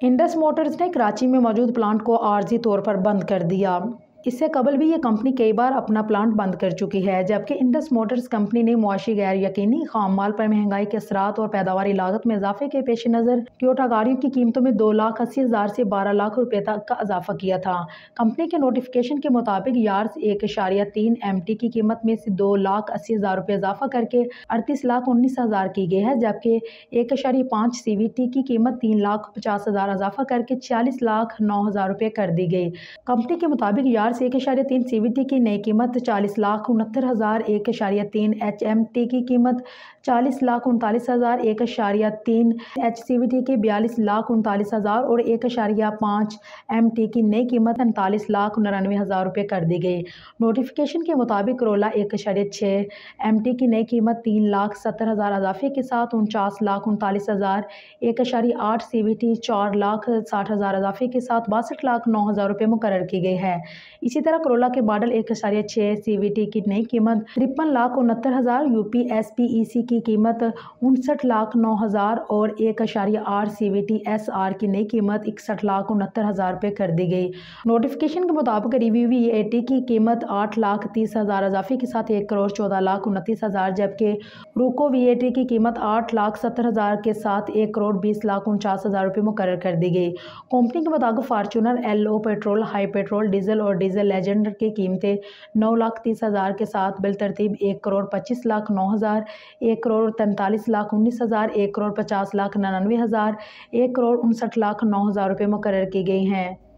Indus Motors ने कराची में मौजूद प्लांट को आर्जी तौर पर बंद कर दिया। इससे कबल भी ये कंपनी कई बार अपना प्लांट बंद कर चुकी है, जबकि इंडस मोटर्स कंपनी ने मुआशी गैर यकीनी खाम माल पर महंगाई के असरात और पैदावारी लागत में इजाफे के पेश नज़र टोयोटा गाड़ियों की कीमतों में 2,80,000 से 12 लाख रुपए तक का इजाफा किया था। कंपनी के नोटिफिकेशन के मुताबिक यार्स 1.3 MT की कीमत में से 2,80,000 रुपये इजाफा करके 38,19,000 की गई है, जबकि 1.5 CVT की कीमत 3,50,000 इजाफा करके 46,09,000 रुपये कर दी गई। कंपनी के मुताबिक यार्स 1.3 CVT की नई कीमत 40,69,000, 1.3 HMT की कीमत 40,39,000, 1.3 HCVT की 42,39,000 और 1.5 MT की नई कीमत 39,99,000 रुपये कर दी गई। नोटिफिकेशन के मुताबिक करोला 1.6 MT की नई कीमत 3,70,000 इजाफे के साथ 49,39,000, 1.8 CVT 4,60,000 इजाफे के साथ 62,09,000 रुपये मुकर्रर की गई है। इसी तरह करोला के मॉडल 1.6 CVT की नई कीमत 53,69,000, UPSPEC की कीमत 59,09,000 और 1.8 CVT SR की नई कीमत 61,69,000 रुपये कर दी गई। नोटिफिकेशन के मुताबिक रिव्यू VAT की कीमत 8,30,000 इजाफे के साथ 1,14,29,000, जबकि रूको VAT की कीमत 8,70,000 के साथ 1,20,49,000 रुपये मुकर्रर कर दी गई। कंपनी के मुताबिक Fortuner LO petrol, high petrol, diesel और डीजल लेजेंड की कीमतें 9,30,000 के साथ बिलतरतीब 1,25,09,000, 1,43,19,000, 1,50,99,000, 1,59,09,000 रुपये मुकर्रर की गई हैं।